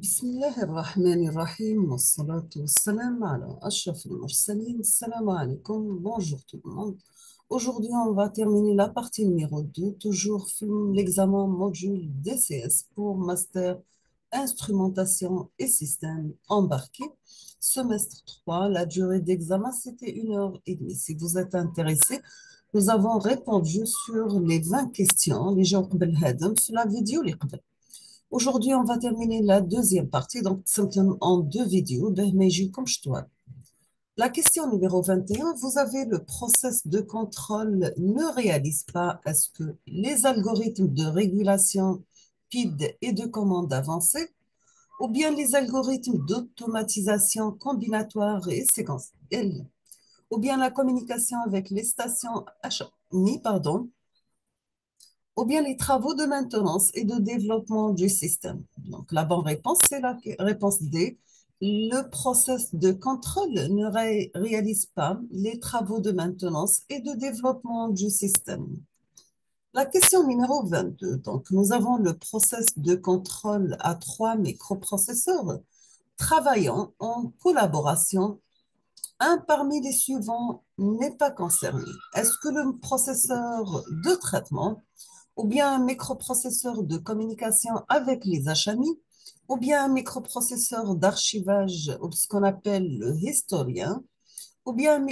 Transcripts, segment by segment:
بسم الله الرحمن الرحيم والصلاة والسلام على أشرف المرسلين. Salam alaikum, bonjour tout le monde. Aujourd'hui, on va terminer la partie numéro 2, toujours l'examen module DCS pour Master Instrumentation et Système embarqué. Semestre 3, la durée d'examen, c'était 1 heure et demie. Si vous êtes intéressé, nous avons répondu sur les 20 questions, les gens sur la vidéo. Aujourd'hui, on va terminer la deuxième partie, donc simplement en deux vidéos, mais comme je dois. La question numéro 21, vous avez le process de contrôle ne réalise pas. Est-ce que les algorithmes de régulation PID et de commande avancée, ou bien les algorithmes d'automatisation combinatoire et séquentielle, ou bien la communication avec les stations HMI, pardon, ou bien les travaux de maintenance et de développement du système. Donc, la bonne réponse, c'est la réponse D. Le process de contrôle ne réalise pas les travaux de maintenance et de développement du système. La question numéro 22. Donc, nous avons le process de contrôle à trois microprocesseurs travaillant en collaboration. Un parmi les suivants n'est pas concerné. Est-ce que le processeur de traitement, ou bien un microprocesseur de communication avec les HMI, ou bien un microprocesseur d'archivage, ou ce qu'on appelle le historien, ou bien un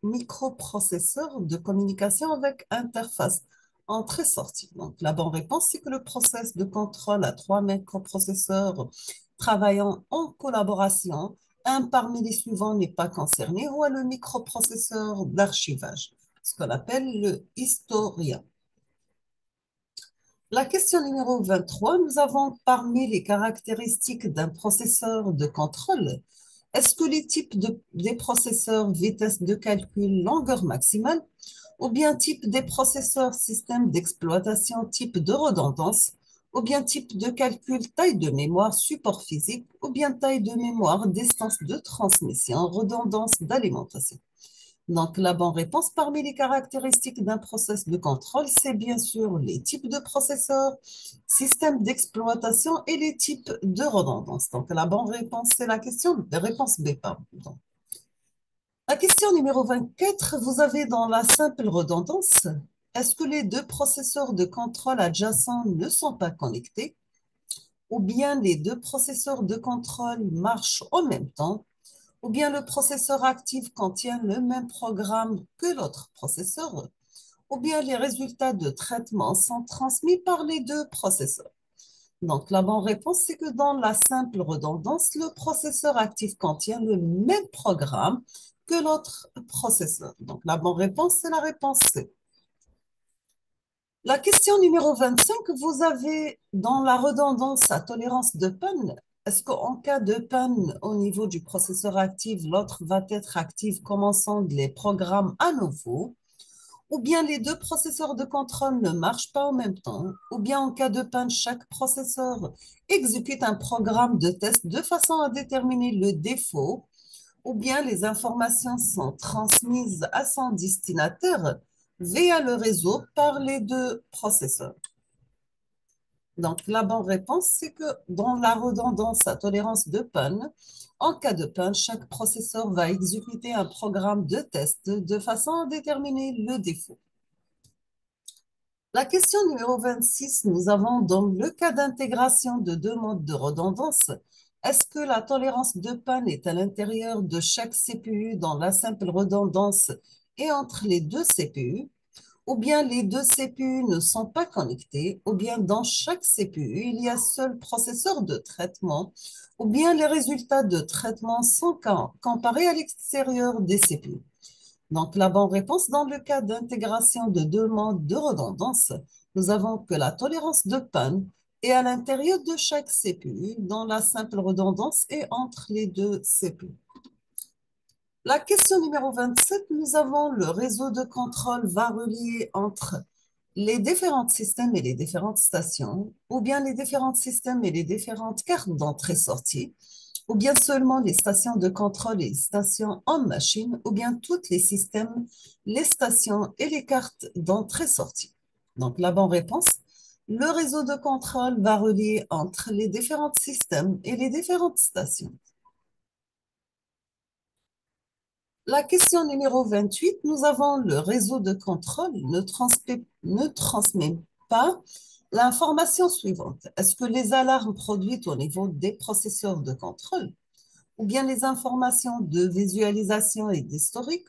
microprocesseur de communication avec interface entrée-sortie. Donc, la bonne réponse, c'est que le process de contrôle à trois microprocesseurs travaillant en collaboration, un parmi les suivants n'est pas concerné, ou le microprocesseur d'archivage, ce qu'on appelle le historien. La question numéro 23, nous avons parmi les caractéristiques d'un processeur de contrôle, est-ce que les types des processeurs vitesse de calcul longueur maximale, ou bien type des processeurs système d'exploitation type de redondance, ou bien type de calcul taille de mémoire support physique, ou bien taille de mémoire distance de transmission redondance d'alimentation. Donc, la bonne réponse parmi les caractéristiques d'un process de contrôle, c'est bien sûr les types de processeurs, systèmes d'exploitation et les types de redondance. Donc, la bonne réponse, c'est la question, réponse B, pardon. La question numéro 24, vous avez dans la simple redondance, est-ce que les deux processeurs de contrôle adjacents ne sont pas connectés? Ou bien les deux processeurs de contrôle marchent en même temps? Ou bien le processeur actif contient le même programme que l'autre processeur, ou bien les résultats de traitement sont transmis par les deux processeurs. Donc, la bonne réponse, c'est que dans la simple redondance, le processeur actif contient le même programme que l'autre processeur. Donc, la bonne réponse, c'est la réponse C. La question numéro 25, vous avez dans la redondance à tolérance de panne, est-ce qu'en cas de panne au niveau du processeur actif, l'autre va être actif commençant les programmes à nouveau, ou bien les deux processeurs de contrôle ne marchent pas en même temps, ou bien en cas de panne, chaque processeur exécute un programme de test de façon à déterminer le défaut, ou bien les informations sont transmises à son destinataire via le réseau par les deux processeurs. Donc, la bonne réponse, c'est que dans la redondance à tolérance de panne, en cas de panne, chaque processeur va exécuter un programme de test de façon à déterminer le défaut. La question numéro 26, nous avons dans le cas d'intégration de deux modes de redondance, est-ce que la tolérance de panne est à l'intérieur de chaque CPU dans la simple redondance et entre les deux CPU, ou bien les deux CPU ne sont pas connectés, ou bien dans chaque CPU, il y a seul processeur de traitement, ou bien les résultats de traitement sont comparés à l'extérieur des CPU. Donc, la bonne réponse, dans le cas d'intégration de deux modes de redondance, nous avons que la tolérance de panne est à l'intérieur de chaque CPU, dans la simple redondance et entre les deux CPU. La question numéro 27, nous avons le réseau de contrôle va relier entre les différents systèmes et les différentes stations, ou bien les différents systèmes et les différentes cartes d'entrée-sortie, ou bien seulement les stations de contrôle et les stations en machine, ou bien tous les systèmes, les stations et les cartes d'entrée-sortie. Donc, la bonne réponse, Le réseau de contrôle va relier entre les différents systèmes et les différentes stations. La question numéro 28, nous avons le réseau de contrôle ne transmet pas l'information suivante. Est-ce que les alarmes produites au niveau des processeurs de contrôle, ou bien les informations de visualisation et d'historique,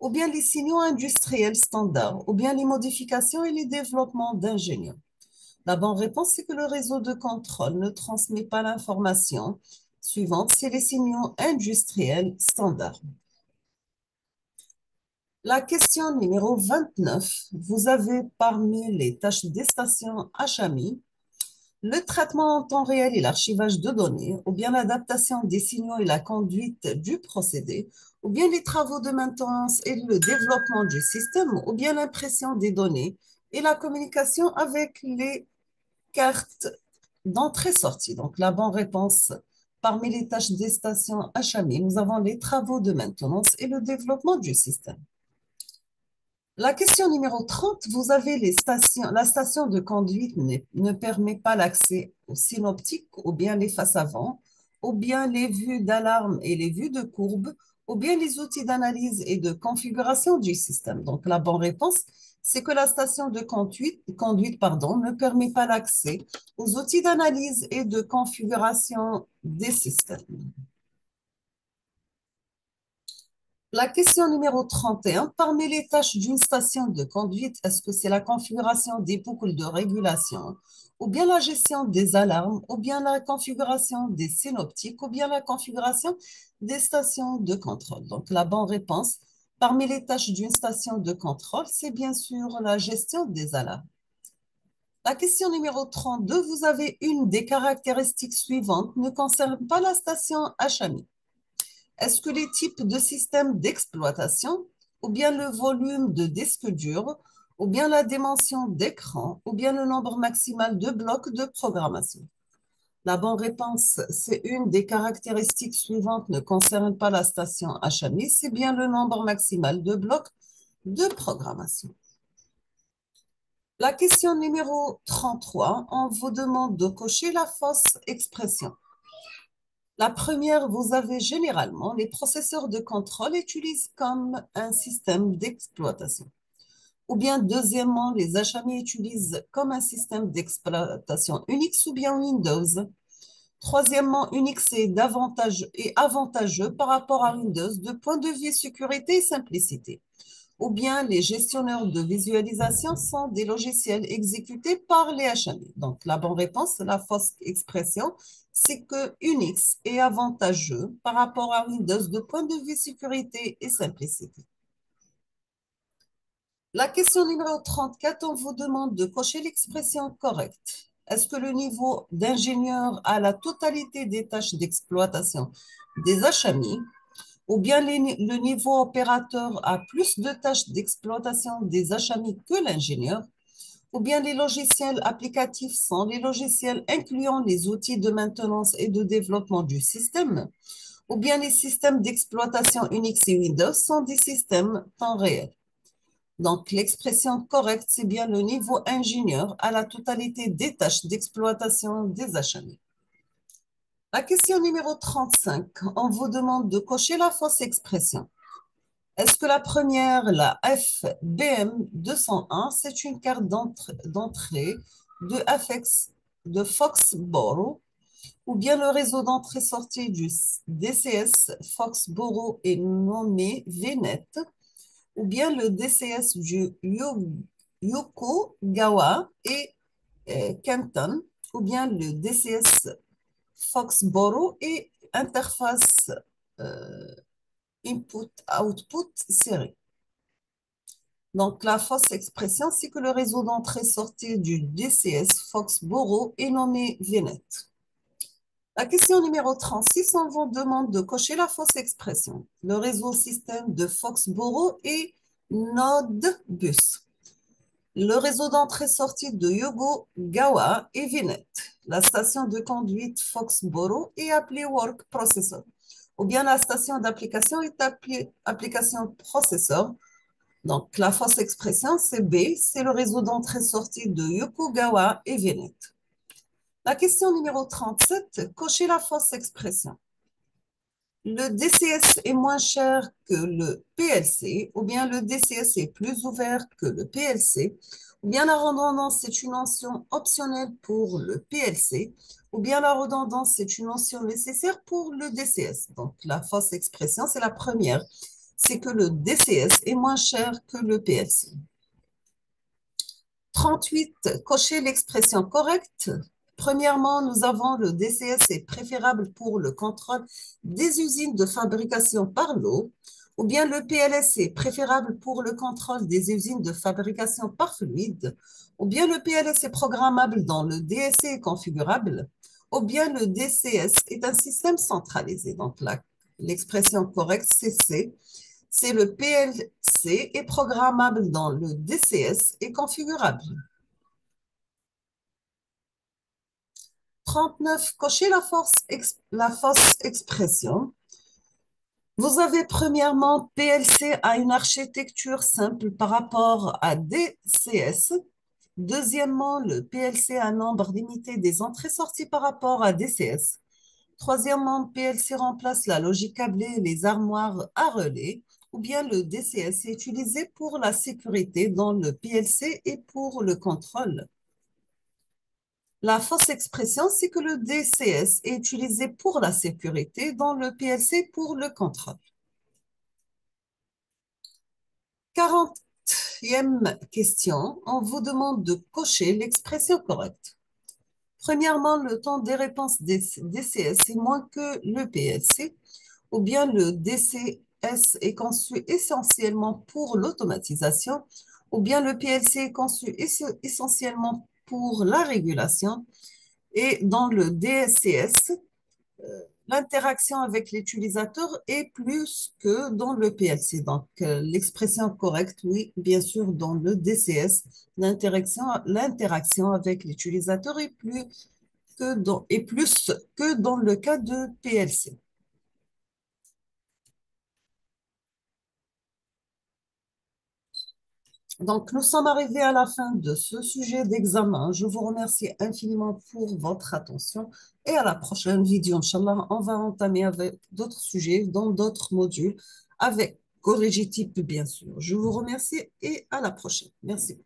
ou bien les signaux industriels standards, ou bien les modifications et les développements d'ingénieurs? La bonne réponse, c'est que le réseau de contrôle ne transmet pas l'information suivante, c'est les signaux industriels standards. La question numéro 29, vous avez parmi les tâches des stations HMI le traitement en temps réel et l'archivage de données, ou bien l'adaptation des signaux et la conduite du procédé, ou bien les travaux de maintenance et le développement du système, ou bien l'impression des données et la communication avec les cartes d'entrée-sortie. Donc, la bonne réponse, parmi les tâches des stations HMI, nous avons les travaux de maintenance et le développement du système. La question numéro 30, vous avez la station de conduite ne permet pas l'accès aux synoptiques, ou bien les faces avant, ou bien les vues d'alarme et les vues de courbe, ou bien les outils d'analyse et de configuration du système. Donc, la bonne réponse, c'est que la station de conduite, ne permet pas l'accès aux outils d'analyse et de configuration des systèmes. La question numéro 31, parmi les tâches d'une station de conduite, est-ce que c'est la configuration des boucles de régulation, ou bien la gestion des alarmes, ou bien la configuration des synoptiques, ou bien la configuration des stations de contrôle? Donc, la bonne réponse, parmi les tâches d'une station de contrôle, c'est bien sûr la gestion des alarmes. La question numéro 32, vous avez une des caractéristiques suivantes ne concerne pas la station HMI. Est-ce que les types de systèmes d'exploitation, ou bien le volume de disque dur, ou bien la dimension d'écran, ou bien le nombre maximal de blocs de programmation? La bonne réponse, c'est une des caractéristiques suivantes ne concerne pas la station HMI, c'est bien le nombre maximal de blocs de programmation. La question numéro 33, on vous demande de cocher la fausse expression. La première, vous avez généralement les processeurs de contrôle utilisent comme un système d'exploitation. Ou bien deuxièmement, les HMI utilisent comme un système d'exploitation Unix ou bien Windows. Troisièmement, Unix est avantageux par rapport à Windows de point de vue sécurité et simplicité. Ou bien les gestionnaires de visualisation sont des logiciels exécutés par les HMI. Donc, la bonne réponse, la fausse expression, c'est que Unix est avantageux par rapport à Windows de point de vue sécurité et simplicité. La question numéro 34, on vous demande de cocher l'expression correcte. Est-ce que le niveau d'ingénieur a la totalité des tâches d'exploitation des HMI, ou bien le niveau opérateur a plus de tâches d'exploitation des HMI que l'ingénieur, ou bien les logiciels applicatifs sont les logiciels incluant les outils de maintenance et de développement du système, ou bien les systèmes d'exploitation Unix et Windows sont des systèmes temps réel. Donc, l'expression correcte, c'est bien le niveau ingénieur à la totalité des tâches d'exploitation des HMI. La question numéro 35, on vous demande de cocher la fausse expression. Est-ce que la première, la FBM 201, c'est une carte d'entrée de Foxborough, ou bien le réseau d'entrée-sortie du DCS Foxborough est nommé VNet, ou bien le DCS du Yokogawa et Kenton, ou bien le DCS Foxborough et interface euh, input-output série. Donc, la fausse expression, c'est que le réseau d'entrée-sortie du DCS Foxborough est nommé VNet. La question numéro 36, on vous demande de cocher la fausse expression. Le réseau système de Foxborough est Node-Bus. Le réseau d'entrée-sortie de Yokogawa est VNet. La station de conduite Foxborough est appelée Work Processor. Ou bien la station d'application est appelée application processeur. Donc, la fausse expression, c'est B, c'est le réseau d'entrée-sortie de Yokogawa et Venet. La question numéro 37, cochez la fausse expression. Le DCS est moins cher que le PLC, ou bien le DCS est plus ouvert que le PLC, ou bien la redondance est une notion optionnelle pour le PLC, ou bien la redondance est une notion nécessaire pour le DCS. Donc, la fausse expression, c'est la première, c'est que le DCS est moins cher que le PLC. 38, cochez l'expression correcte. Premièrement, nous avons le DCS est préférable pour le contrôle des usines de fabrication par l'eau, ou bien le PLS est préférable pour le contrôle des usines de fabrication par fluide, ou bien le PLS est programmable dans le DSC est configurable, ou bien le DCS est un système centralisé. Donc, l'expression correcte, c'est C. C'est le PLC est programmable dans le DCS et configurable. 39, cochez la fausse expression. Vous avez premièrement PLC a une architecture simple par rapport à DCS. Deuxièmement, le PLC a un nombre limité des entrées-sorties par rapport à DCS. Troisièmement, PLC remplace la logique câblée et les armoires à relais, ou bien le DCS est utilisé pour la sécurité dans le PLC et pour le contrôle. La fausse expression, c'est que le DCS est utilisé pour la sécurité dans le PLC pour le contrôle. 40e question, on vous demande de cocher l'expression correcte. Premièrement, le temps des réponses DCS est moins que le PLC, ou bien le DCS est conçu essentiellement pour l'automatisation, ou bien le PLC est conçu essentiellement pour la régulation. Et dans le DSCS, l'interaction avec l'utilisateur est plus que dans le PLC. Donc, l'expression correcte, oui, bien sûr, dans le DCS, l'interaction avec l'utilisateur est plus que dans le cas de PLC. Donc, nous sommes arrivés à la fin de ce sujet d'examen. Je vous remercie infiniment pour votre attention et à la prochaine vidéo. Inch'Allah, on va entamer avec d'autres sujets dans d'autres modules avec corrigitype, bien sûr. Je vous remercie et à la prochaine. Merci.